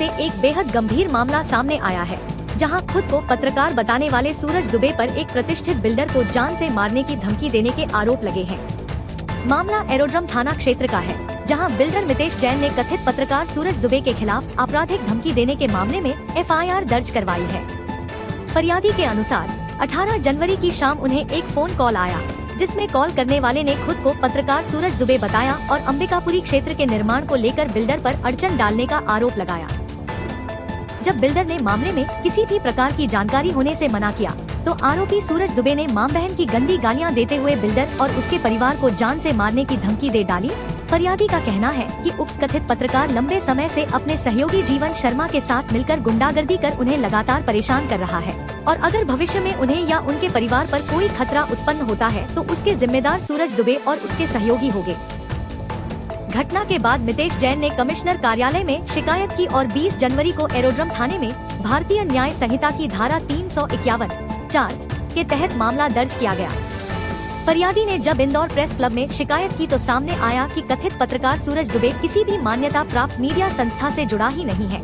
से एक बेहद गंभीर मामला सामने आया है, जहां खुद को पत्रकार बताने वाले सूरज दुबे पर एक प्रतिष्ठित बिल्डर को जान से मारने की धमकी देने के आरोप लगे हैं। मामला एरोड्रम थाना क्षेत्र का है, जहां बिल्डर मितेश जैन ने कथित पत्रकार सूरज दुबे के खिलाफ आपराधिक धमकी देने के मामले में एफआईआर दर्ज करवाई है। फरियादी के अनुसार 18 जनवरी की शाम उन्हें एक फोन कॉल आया, जिसमें कॉल करने वाले ने खुद को पत्रकार सूरज दुबे बताया और अंबिकापुरी क्षेत्र के निर्माण को लेकर बिल्डर पर अड़चन डालने का आरोप लगाया। जब बिल्डर ने मामले में किसी भी प्रकार की जानकारी होने से मना किया, तो आरोपी सूरज दुबे ने मां बहन की गंदी गालियां देते हुए बिल्डर और उसके परिवार को जान से मारने की धमकी दे डाली। फरियादी का कहना है कि उक्त कथित पत्रकार लंबे समय से अपने सहयोगी जीवन शर्मा के साथ मिलकर गुंडागर्दी कर उन्हें लगातार परेशान कर रहा है और अगर भविष्य में उन्हें या उनके परिवार पर कोई खतरा उत्पन्न होता है तो उसके जिम्मेदार सूरज दुबे और उसके सहयोगी होंगे। घटना के बाद मितेश जैन ने कमिश्नर कार्यालय में शिकायत की और 20 जनवरी को एरोड्रम थाने में भारतीय न्याय संहिता की धारा 351(4) के तहत मामला दर्ज किया गया। फरियादी ने जब इंदौर प्रेस क्लब में शिकायत की तो सामने आया कि कथित पत्रकार सूरज दुबे किसी भी मान्यता प्राप्त मीडिया संस्था से जुड़ा ही नहीं है।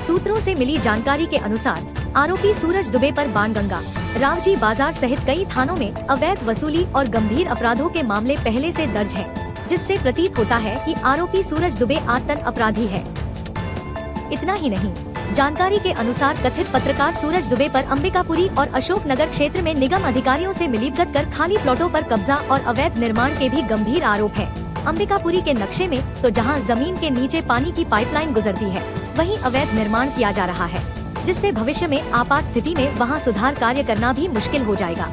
सूत्रों से मिली जानकारी के अनुसार आरोपी सूरज दुबे पर बाणगंगा, रावजी बाजार सहित कई थानों में अवैध वसूली और गंभीर अपराधों के मामले पहले से दर्ज हैं, जिससे प्रतीत होता है कि आरोपी सूरज दुबे आतंक अपराधी है। इतना ही नहीं, जानकारी के अनुसार कथित पत्रकार सूरज दुबे पर अंबिकापुरी और अशोकनगर क्षेत्र में निगम अधिकारियों से मिलीभगत कर खाली प्लॉटों पर कब्जा और अवैध निर्माण के भी गंभीर आरोप है। अंबिकापुरी के नक्शे में तो जहां जमीन के नीचे पानी की पाइपलाइन गुजरती है, वहीं अवैध निर्माण किया जा रहा है, जिससे भविष्य में आपात स्थिति में वहां सुधार कार्य करना भी मुश्किल हो जाएगा।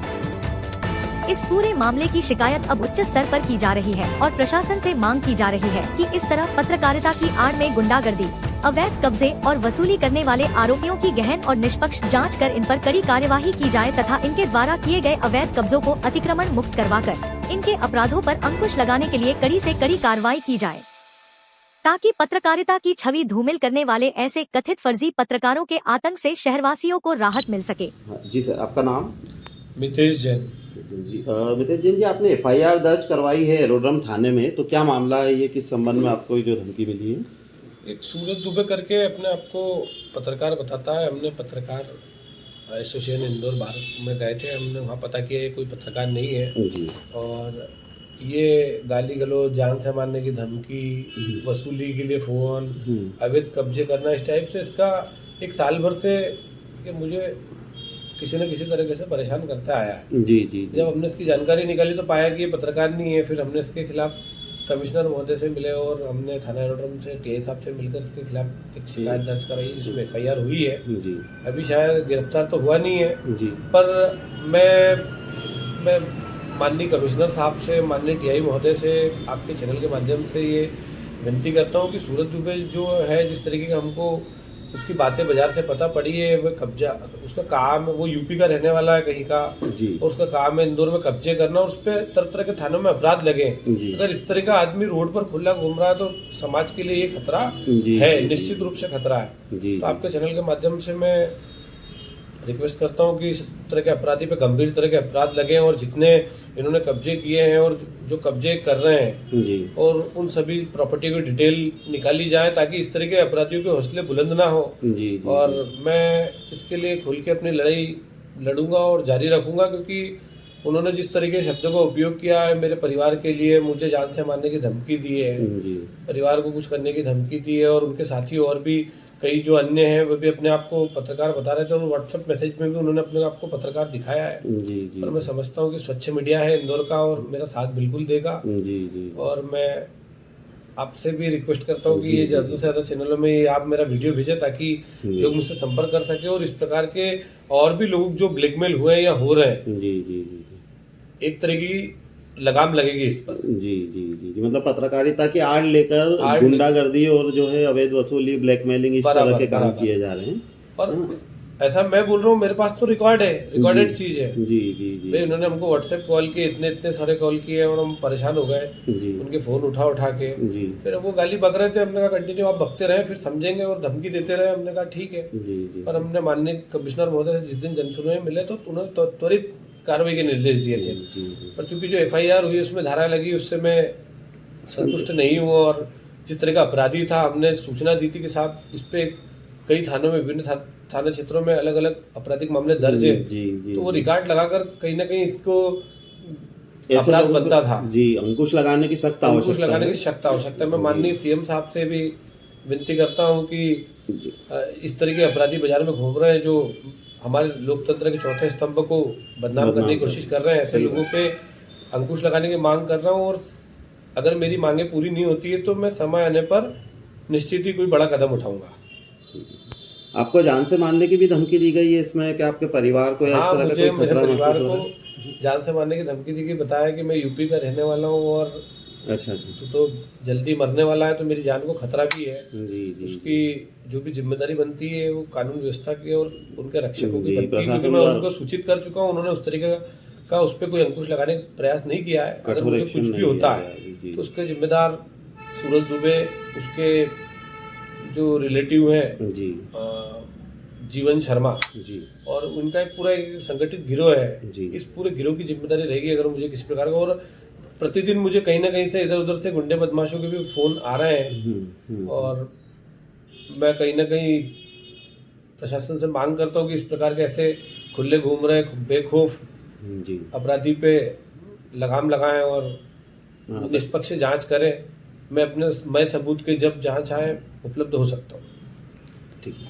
इस पूरे मामले की शिकायत अब उच्च स्तर पर की जा रही है और प्रशासन से मांग की जा रही है कि इस तरह पत्रकारिता की आड़ में गुंडागर्दी, अवैध कब्जे और वसूली करने वाले आरोपियों की गहन और निष्पक्ष जांच कर इन पर कड़ी कार्यवाही की जाए तथा इनके द्वारा किए गए अवैध कब्जों को अतिक्रमण मुक्त करवाकर इनके अपराधों पर अंकुश लगाने के लिए कड़ी से कड़ी कार्रवाई की जाए, ताकि पत्रकारिता की छवि धूमिल करने वाले ऐसे कथित फर्जी पत्रकारों के आतंक से शहरवासियों को राहत मिल सके। जी सर, आपका नाम? मितेश जैन। मितेश जैन जी, आपने एफआईआर दर्ज करवाई है एरोड्रम थाने में, तो क्या मामला है ये, किस संबंध में आपको जो धमकी मिली है? एक सूरज दुबे करके अपने आप को पत्रकार बताता है। हमने पत्रकार एसोसिएशन इंदौर भारत में गए थे, हमने वहाँ पता किया ये कोई पत्रकार नहीं है जी। और ये गाली गलौज, जान से मारने की धमकी, वसूली के लिए फ़ोन, अवैध कब्जे करना, इस टाइप से इसका एक साल भर से कि मुझे किसी न किसी तरीके से परेशान करता आया है। जी। जब हमने इसकी जानकारी निकाली तो पाया कि ये पत्रकार नहीं है। फिर हमने इसके खिलाफ कमिश्नर महोदय से मिले और हमने थाना एरोड्रम से टीआई साहब से मिलकर इसके खिलाफ एक शिकायत दर्ज कराई, जिसमें एफआईआर हुई है। जी। अभी शायद गिरफ्तार तो हुआ नहीं है जी, पर मैं माननीय कमिश्नर साहब से, माननीय टीआई महोदय से आपके चैनल के माध्यम से ये विनती करता हूँ कि सूरज दुबे जो है, जिस तरीके का हमको उसकी बातें बाजार से पता पड़ी है, वो कब्जा, उसका काम, वो यूपी का रहने वाला है कहीं का जी, और उसका काम है इंदौर में कब्जे करना और उस पर तरह तरह के थानों में अपराध लगे। अगर इस तरह का आदमी रोड पर खुला घूम रहा है तो समाज के लिए ये खतरा है, निश्चित रूप से खतरा है। तो आपके चैनल के माध्यम से मैं रिक्वेस्ट करता हूँ कि इस तरह के अपराधी पे गंभीर तरह के अपराध लगे और जितने इन्होंने कब्जे किए हैं और जो कब्जे कर रहे हैं जी, और उन सभी प्रॉपर्टी की डिटेल निकाली जाए, ताकि इस तरह के अपराधियों के हौसले बुलंद ना हो। जी, और मैं इसके लिए खुल के अपनी लड़ाई लड़ूंगा और जारी रखूंगा, क्योंकि उन्होंने जिस तरीके के शब्दों का उपयोग किया है मेरे परिवार के लिए, मुझे जान से मारने की धमकी दी है, परिवार को कुछ करने की धमकी दी है और उनके साथी और भी कई जो अन्य हैं वो भी अपने आप को पत्रकार बता रहे थे और व्हाट्सएप मैसेज में भी उन्होंने अपने आप को पत्रकार दिखाया है। जी। और मैं समझता हूँ कि स्वच्छ मीडिया है इंदौर का और मेरा साथ बिल्कुल देगा। जी। और मैं आपसे भी रिक्वेस्ट करता हूँ कि ये ज़्यादा से ज़्यादा चैनलों में आप मेरा वीडियो भेजें, ताकि लोग मुझसे संपर्क कर सके और इस प्रकार के और भी लोग जो ब्लैकमेल हुए हैं या हो रहे हैं, जी, एक तरह की लगाम लगेगी इस पर। जी। मतलब पत्रकारिता की आड़ लेकर गुंडागर्दी और जो है अवैध वसूली, ब्लैकमेलिंग, इस तरह के काम किए जा रहे हैं। और ऐसा मैं बोल रहा हूँ, मेरे पास तो रिकॉर्ड है, रिकॉर्डेड चीज है। जी। भाई उन्होंने हमको व्हाट्सएप कॉल किए, इतने सारे कॉल किए और हम परेशान हो गए उनके फोन उठा के। फिर वो गाली बक रहे थे, हमने कहा कंटिन्यू आप बकते रहे, फिर समझेंगे, और धमकी देते रहे। हमने कहा ठीक है। पर हमने माननीय कमिश्नर महोदय से जिस दिन जनसुनवाई मिले तो उन्होंने त्वरित कार्रवाई के निर्देश दिए थे। पर चूंकि जो एफआईआर हुई उसमें धारा लगी, उससे मैं संतुष्ट नहीं हुआ और जिस तरह का अपराधी था, हमने सूचना दी थी कि साहब इस पे कई थानों में, विभिन्न थाना क्षेत्रों में अलग अलग आपराधिक मामले दर्ज है, तो वो रिकॉर्ड लगाकर कहीं ना कहीं इसको अपराध बनता था जी। अंकुश लगाने की सख्त आवश्यकता। मैं माननीय सीएम साहब से भी विनती करता हूं कि इस तरह के अपराधी बाजार में घूम रहे हैं जो हमारे लोकतंत्र के चौथे स्तंभ को बदनाम करने की कोशिश कर रहे हैं, ऐसे लोगों पे अंकुश लगाने की मांग कर रहा हूं। और अगर मेरी मांगे पूरी नहीं होती है तो मैं समय आने पर निश्चित ही कोई बड़ा कदम उठाऊंगा। आपको जान से मारने की भी धमकी दी गई है इसमें, कि आपके परिवार को इस तरह का कोई खतरा महसूस हो रहा है? जान से मारने की धमकी दी गई, बताया कि मैं यूपी का रहने वाला हूँ और अच्छा तो जल्दी मरने वाला है, तो मेरी जान को खतरा भी है। जी। उसकी जो भी जिम्मेदारी बनती है वो कानून व्यवस्था की और उनके रक्षकों की बनती है, क्योंकि मैं उनको सूचित कर चुका हूँ। उन्होंने उस तरीके का उस पर कोई अंकुश लगाने का प्रयास नहीं किया है। अगर मुझे कुछ भी होता है तो उसके जिम्मेदार सूरज दुबे, उसके जो रिलेटिव हैं जीवन शर्मा जी, और उनका एक पूरा संगठित गिरोह है जी। इस पूरे गिरोह की जिम्मेदारी रहेगी अगर मुझे किसी प्रकार का, और प्रतिदिन मुझे कहीं ना कहीं से इधर उधर से गुंडे बदमाशों के भी फोन आ रहे हैं और मैं कहीं ना कहीं प्रशासन से मांग करता हूँ कि इस प्रकार के ऐसे खुले घूम रहे बेखौफ अपराधी पे लगाम लगाएं और निष्पक्ष जांच करें। मैं अपने सबूत के जब जहाँ चाहे उपलब्ध हो सकता हूँ। ठीक है।